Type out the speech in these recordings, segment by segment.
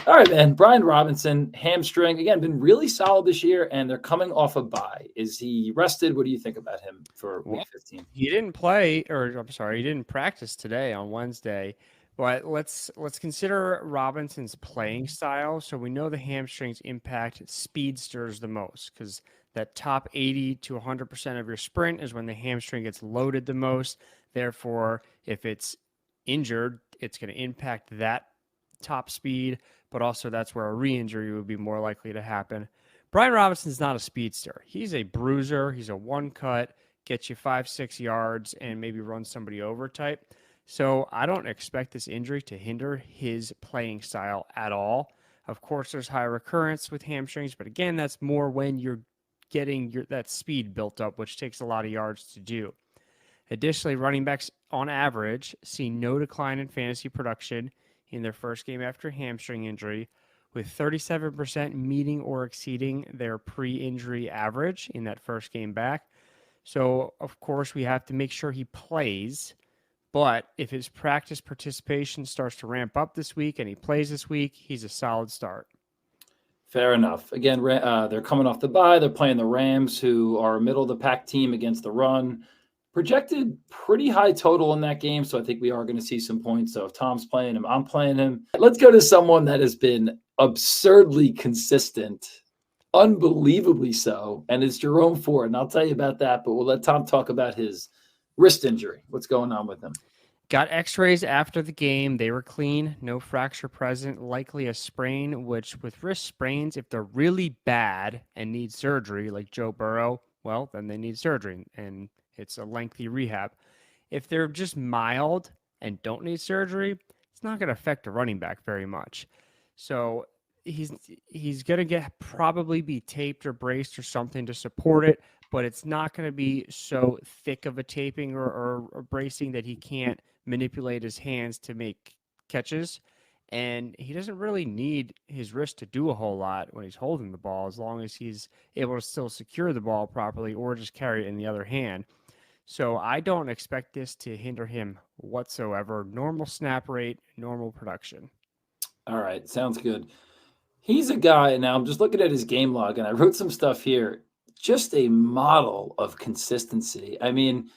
All right, man. Brian Robinson, hamstring. Again, been really solid this year, and they're coming off a bye. Is he rested? What do you think about him for Well, week 15? he didn't play, or I'm sorry, he didn't practice today on Wednesday. But let's consider Robinson's playing style. So we know the hamstrings impact speedsters the most because that top 80 to 100% of your sprint is when the hamstring gets loaded the most. Therefore, if it's injured, it's going to impact that top speed, but also that's where a re-injury would be more likely to happen. Brian Robinson's not a speedster. He's a bruiser. He's a one cut, get you 5-6 yards and maybe run somebody over type. So I don't expect this injury to hinder his playing style at all. Of course, there's high recurrence with hamstrings, but again, that's more when you're getting that speed built up, which takes a lot of yards to do. Additionally, running backs on average see no decline in fantasy production in their first game after hamstring injury, with 37% meeting or exceeding their pre-injury average in that first game back. So, of course, we have to make sure he plays. But if his practice participation starts to ramp up this week and he plays this week, he's a solid start. Fair enough. Again, they're coming off the bye. They're playing the Rams, who are a middle-of-the-pack team against the run. Projected pretty high total in that game, so I think we are going to see some points. So if Tom's playing him, I'm playing him. Let's go to someone that has been absurdly consistent, unbelievably so, and it's Jerome Ford. And I'll tell you about that, but we'll let Tom talk about his wrist injury. What's going on with him? Got x-rays after the game. They were clean. No fracture present. Likely a sprain, which with wrist sprains, if they're really bad and need surgery, like Joe Burrow, well, then they need surgery, and it's a lengthy rehab. If they're just mild and don't need surgery, it's not going to affect a running back very much. So he's going to probably be taped or braced or something to support it, but it's not going to be so thick of a taping or bracing that he can't manipulate his hands to make catches. And he doesn't really need his wrist to do a whole lot when he's holding the ball, as long as he's able to still secure the ball properly or just carry it in the other hand. So I don't expect this to hinder him whatsoever. Normal snap rate, normal production. All right, sounds good. He's a guy, now I'm just looking at his game log, and I wrote some stuff here. Just a model of consistency. I mean,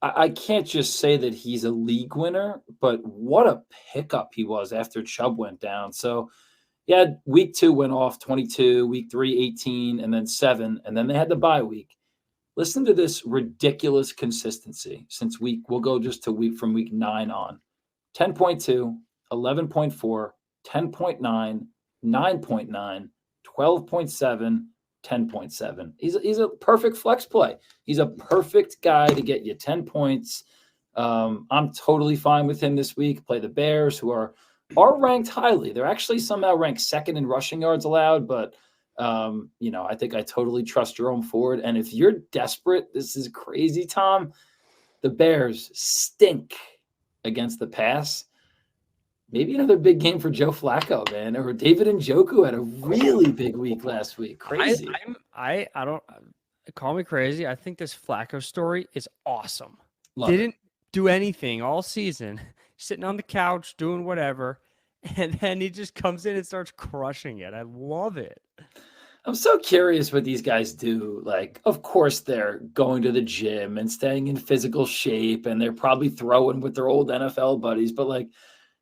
I can't just say that he's a league winner, but what a pickup he was after Chubb went down. So he had week 2 went off 22, week 3, 18, and then 7, and then they had the bye week. Listen to this ridiculous consistency since we'll go just to from week 9 on. 10.2, 11.4, 10.9, 9.9, 12.7, 10.7. He's a perfect flex play. He's a perfect guy to get you 10 points. I'm totally fine with him this week. Play the Bears, who are ranked highly. They're actually somehow ranked second in rushing yards allowed, but I think I totally trust Jerome Ford. And if you're desperate, this is crazy, Tom. The Bears stink against the pass. Maybe another big game for Joe Flacco, man. Or David Njoku had a really big week last week. Crazy. I don't call me crazy. I think this Flacco story is awesome. Didn't do anything all season, sitting on the couch doing whatever, and then he just comes in and starts crushing it. I love it. I'm so curious what these guys do. Like, of course, they're going to the gym and staying in physical shape, and they're probably throwing with their old NFL buddies. But like,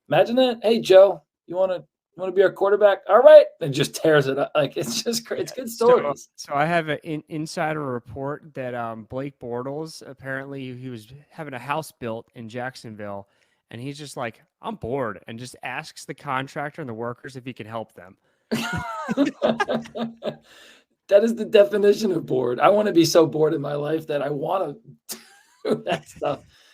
imagine that. Hey, Joe, you want to be our quarterback? All right, and just tears it up. Like, it's just great. It's good stories. So I have an insider report that Blake Bortles, apparently he was having a house built in Jacksonville, and he's just like, I'm bored, and just asks the contractor and the workers if he can help them. That is the definition of bored. I want to be so bored in my life that I want to do that stuff.